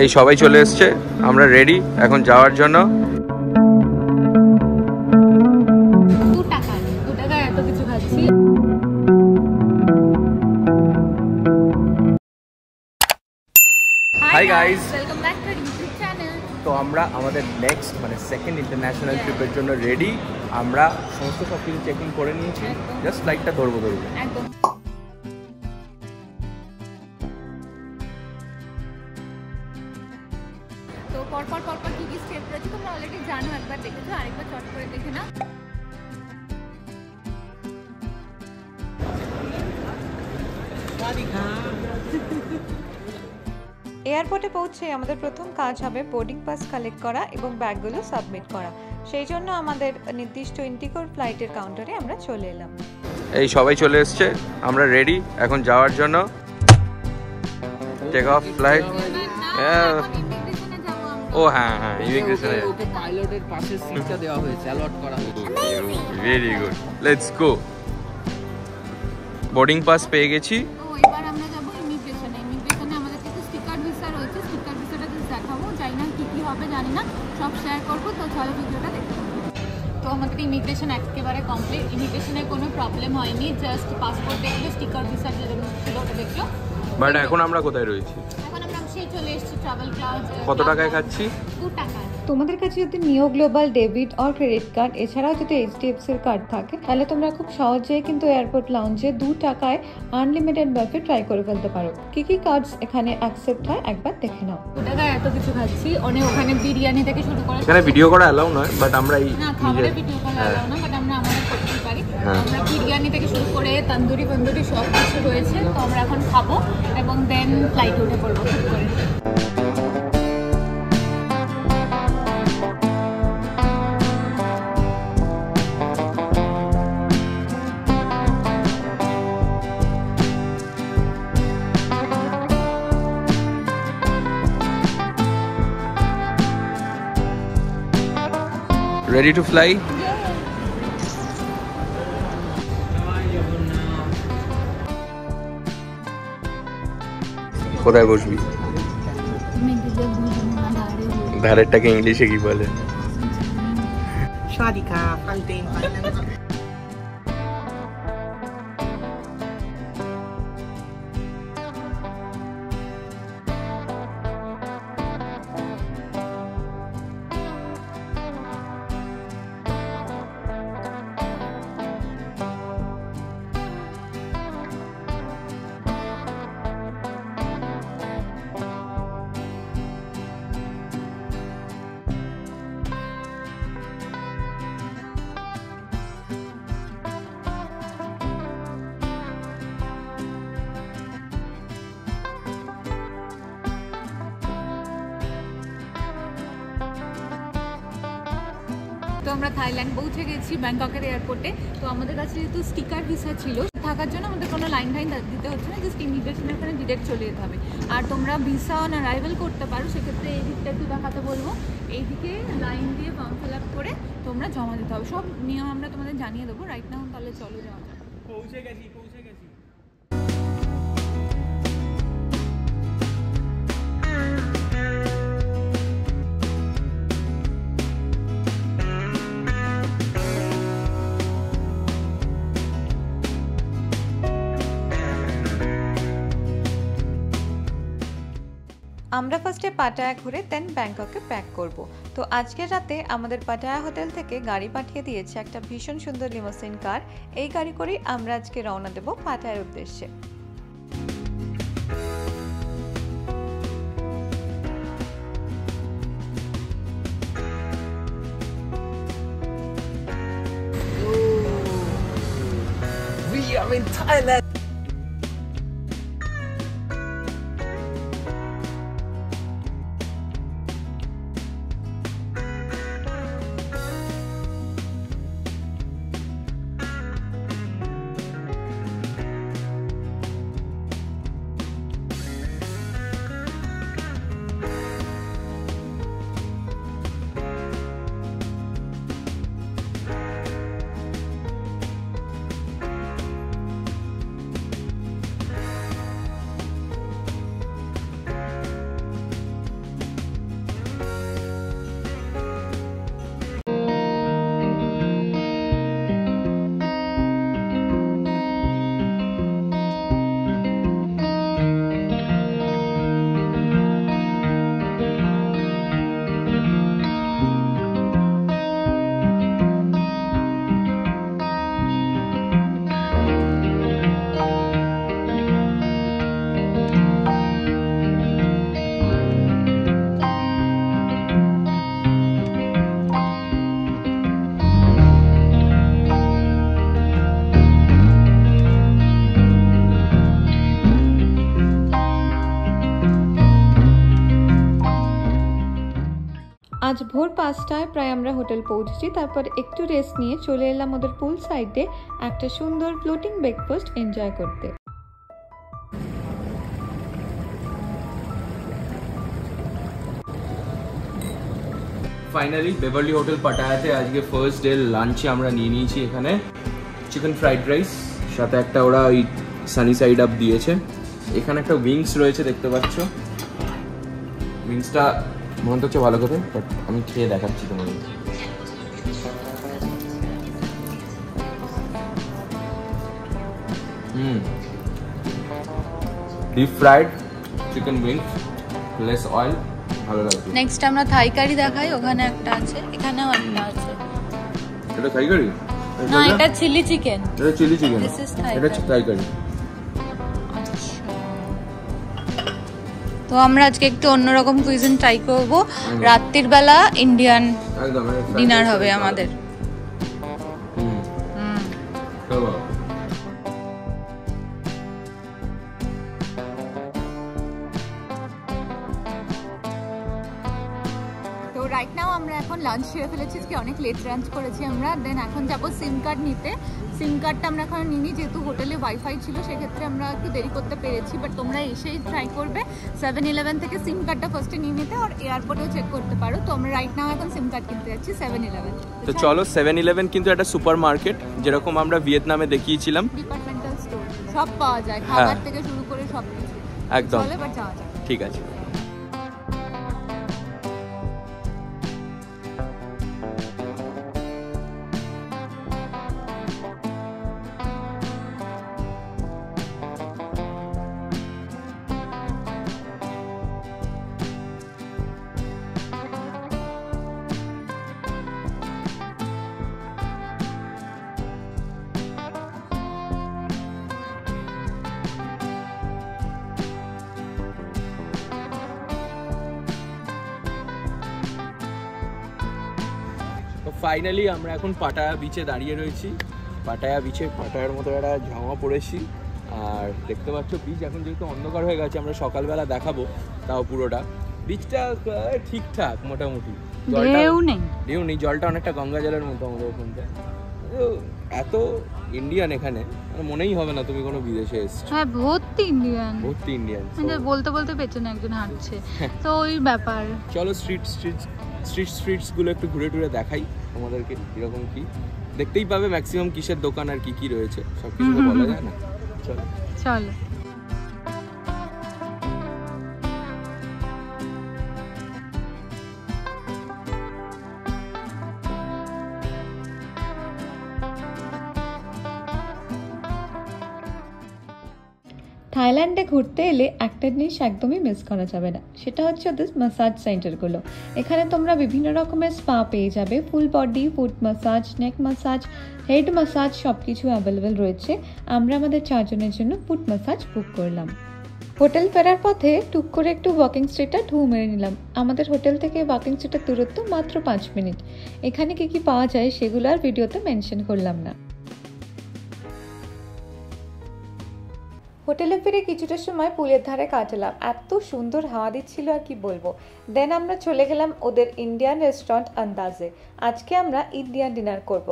এই সবাই চলে এসছে, আমরা রেডি এখন যাওয়ার জন্য। Hi guys, welcome back to YouTube channel. তো আমরা আমাদের নেক্সট সেকেন্ড ইন্টারন্যাশনাল ট্রিপের জন্য রেডি। আমরা সমস্ত সব কিছু চেকিং করে নিয়েছি, জাস্ট ফ্লাইটটা ধরবো একদম। তো পরপর কি কি স্টেপ রয়েছে তোমরা অলরেডি জানো, একবার দেখেছো, আরেকবার চট করে দেখে নাও। এয়ারপোর্টে পৌঁছে আমাদের প্রথম কাজ হবে বোর্ডিং পাস কালেক্ট করা এবং ব্যাগগুলো সাবমিট করা। সেই জন্য আমাদের নির্দিষ্ট ইন্ডিগোর ফ্লাইটের কাউন্টারে আমরা চলে এলাম। এই সবাই চলে এসছে, আমরা রেডি এখন যাওয়ার জন্য। Take off flight. ও হ্যাঁ হ্যাঁ, ইমিগ্রেশনে ওকে পাইলটের পাশে সিটটা দেওয়া হয়েছে, অ্যালট করা হয়েছে। Very good, let's go. Boarding pass পেয়ে গেছি। এবার আমরা যাব ইমিগ্রেশনে। আমাদের কিছু স্টিকার ভিসা রয়েছে, স্টিকার ভিসাটা জাস্ট দেখাবো, জানি না কি হবে জানি না, সব শেয়ার করবো। তো চলো ভিডিওটা দেখো। তো আমাদের ইমিগ্রেশন একেবারে কমপ্লিট, ইমিগ্রেশনে কোনো প্রবলেম হয়নি, জাস্ট পাসপোর্ট দেখলো, স্টিকার ভিসা যেরকম ছিল ওটা দেখলো। বাট এখন আমরা কোথায় রয়েছি? এখন আমরা সেই চলে এসেছি ট্রাভেল ক্লাউড। কত টাকায় খাচ্ছি? 2 টাকা। তোমাদের কাছে যদি নিও global debit or credit card এছাড়াও যদি HDFC এর কার্ড থাকে তাহলে তোমরা খুব সহজেই কিন্তু এয়ারপোর্ট লাউঞ্জে 2 টাকায় আনলিমিটেড বাফে ট্রাই করে ফেলতে পারো। কি কি কার্ডস এখানে অ্যাকসেপ্ট হয় একবার দেখে নাও। 2 টাকায় এত কিছু খাচ্ছি, অনেক ওখানে বিরিয়ানি থেকে শুরু করে। এখানে ভিডিও করা অ্যালাউ নয়, বাট আমরা এই না খাবারের ভিডিও করা অ্যালাউ না, বাট আমরা আমাদের করতে পারি। আমরা বিরিয়ানি থেকে শুরু করে তন্দুরি সব কিছু রয়েছে। তো আমরা এখন খাবো এবং দেন ফ্লাইট উঠে পড়বো ঠিক করে। Ready to fly? কোথায় বসবি? ধারেরটাকে ইংলিশে কি বলে? শারিকা ফালতেন তো আমরা থাইল্যান্ড পৌঁছে গেছি ব্যাংককের এয়ারপোর্টে। তো আমাদের কাছে যেহেতু স্টিকার ভিসা ছিল, থাকার জন্য আমাদের কোনো লাইন দিতে হচ্ছে না, জাস্ট ইমিগ্রেশনের ওখানে ডিরেক্ট চলে যেতে হবে। আর তোমরা ভিসা অন অ্যারাইভাল করতে পারো, সেক্ষেত্রে এই দিকটা একটু দেখাতে বলবো। এইদিকে লাইন দিয়ে ফর্ম ফিল আপ করে তোমরা জমা দিতে হবে, সব নিয়ম আমরা তোমাদের জানিয়ে দেবো রাইট নাও। তাহলে চলো যাওয়া যাক। পৌঁছে গেছি। আমরা ফার্স্টে পাটায়া ঘুরে দেন ব্যাংককে প্যাক করব। তো আজকের রাতে আমাদের পাটায়া হোটেল থেকে গাড়ি পাঠিয়ে দিয়েছে একটা ভীষণ সুন্দর লিমোসিন কার। এই গাড়ি করেই আমরা আজকে রওনা দেব পাটায়ার উদ্দেশ্যে। We are in Thailand. আজ ভোর 5টায় প্রায় আমরা হোটেল পৌঁছেছি। তারপর একটু রেস্ট নিয়ে চলে এলাম ওদের পুল সাইডে একটা সুন্দর ফ্লোটিং ব্রেকফাস্ট এনজয় করতে। ফাইনালি বেভারলি হোটেল পাটায়াতে আজকে ফার্স্ট ডে লাঞ্চে আমরা নিয়ে নিয়েছি এখানে চিকেন ফ্রাইড রাইস, সাথে একটা ওরা ওই সানি সাইড আপ দিয়েছে। এখানে একটা উইংস রয়েছে দেখতে পাচ্ছ, উইংসটা মনে হচ্ছে ভালো করে, বাট আমি খেয়ে দেখাচ্ছি তোমাদের। Deep fried chicken wings, less oil, ভালো লাগছে। নেক্সট আমরা থাই কারি দেখাই, ওখানে একটা আছে, এখানেও একটা আছে। এটা থাই কারি না, এটা চিলি চিকেন। এটা চিলি চিকেন, এটা থাই কারি। তো আমরা আজকে একটু অন্যরকম কুইজিন ট্রাই করব। রাত্রির বেলা ইন্ডিয়ান ডিনার হবে আমাদের। তো রাইট নাও আমরা এখন লাঞ্চ সেরে ফেলেছি, আজকে অনেক লেট লাঞ্চ করেছি আমরা। দেন এখন যাবো সিম কার্ড নিতে। সিম কার্ডটা আমরা এখন নিইনি, যেহেতু হোটেলে ওয়াইফাই ছিল সেক্ষেত্রে আমরা একটু দেরি করতে পেরেছি। বাট তোমরা এসেই ট্রাই করবে 7-Eleven থেকে সিম কার্ডটা ফার্স্টে নিয়ে নিতে, আর এয়ারপোর্টেও চেক করতে পারো। তো আমরা রাইট নাও এখন সিম কার্ড কিনতে যাচ্ছি 7-Eleven। তো চলো, 7-Eleven কিন্তু একটা সুপার মার্কেট, যেরকম আমরা ভিয়েতনামে দেখিয়েছিলাম। ডিপার্টমেন্টাল স্টোর, সব পাওয়া যায়, খাবার থেকে শুরু করে সব কিছু একদম। চলে, বাট যাওয়া যায়। ঠিক আছে। তো ফাইনালি আমরা এখন পাটায়া বিচে দাঁড়িয়ে রয়েছি। পাটায়া বিচে পাটায়ার মতো একটা জামা পরেছি, আর দেখতে পাচ্ছ বিচ এখন যেহেতু অন্ধকার হয়ে গেছে, আমরা সকালবেলা দেখাবো তাও পুরোটা। বিচটা ঠিকঠাক মোটামুটি, ঢেউ নেই, জলটা অনেকটা গঙ্গা জলের মতো আমাদের ওখানটা। এত ইন্ডিয়ান এখানে, মনেই হবে না তুমি কোনো বিদেশে এসেছো। হ্যাঁ, ভর্তি ইন্ডিয়ান, ভর্তি ইন্ডিয়ান। বলতে বলতে পেছনে একজন হাঁটছে, তো ওই ব্যাপার। চলো স্ট্রিটস গুলো একটু ঘুরে টুরে দেখাই আমাদেরকে কিরকম কি দেখতেই পাবে। ম্যাক্সিমাম কিসের দোকান আর কি কি রয়েছে সব কিছু বলা যায় না। চলো চলো। থাইল্যান্ডে ঘুরতে এলে একটা জিনিস একদমই মিস করা যাবে না, সেটা হচ্ছে ওদের ম্যাসাজ সেন্টারগুলো। এখানে তোমরা বিভিন্ন রকমের স্পা পেয়ে যাবে, ফুল বডি, ফুট ম্যাসাজ, নেক ম্যাসাজ, হেড ম্যাসাজ, সব কিছু অ্যাভেলেবেল রয়েছে। আমরা আমাদের 4 জনের জন্য ফুট ম্যাসাজ বুক করলাম। হোটেল ফেরার পথে টুক করে একটু ওয়াকিং স্ট্রিটটা ঢু মেরে নিলাম। আমাদের হোটেল থেকে ওয়াকিং স্ট্রিটের দূরত্ব মাত্র 5 মিনিট। এখানে কি কি পাওয়া যায় সেগুলো আর ভিডিওতে মেনশন করলাম না। হোটেলে ফিরে কিছুটা সময় পুলের ধারে কাটালাম, এত সুন্দর হাওয়া দিচ্ছিল আর কি বলবো। দেন আমরা চলে গেলাম ওদের ইন্ডিয়ান রেস্টুরেন্ট আন্দাজে। আজকে আমরা ইন্ডিয়ান ডিনার করব।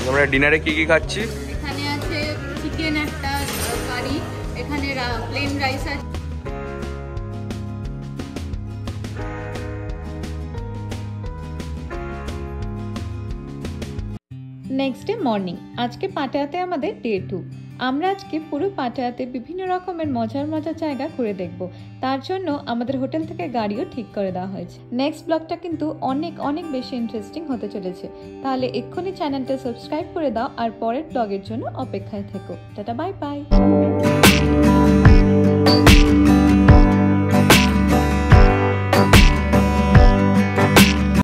আমরা ডিনারে কি কি খাচ্ছি? এখানে আছে চিকেন একটা কারি, এখানে প্লেন রাইস আছে। নেক্সট ডে মর্নিং, আজকে পাটায়াতে আমাদের ডে 2। আমরা আজকে পুরো পাটায়াতে বিভিন্ন রকমের মজার মজার জায়গা ঘুরে দেখব। তার জন্য আমাদের হোটেল থেকে গাড়িও ঠিক করে দেওয়া হয়েছে। নেক্সট ব্লগটা কিন্তু অনেক অনেক বেশি ইন্টারেস্টিং হতে চলেছে, তাহলে এক্ষুনি চ্যানেলটা সাবস্ক্রাইব করে দাও আর পরের ব্লগের জন্য অপেক্ষায় থেকো। Tata, bye bye.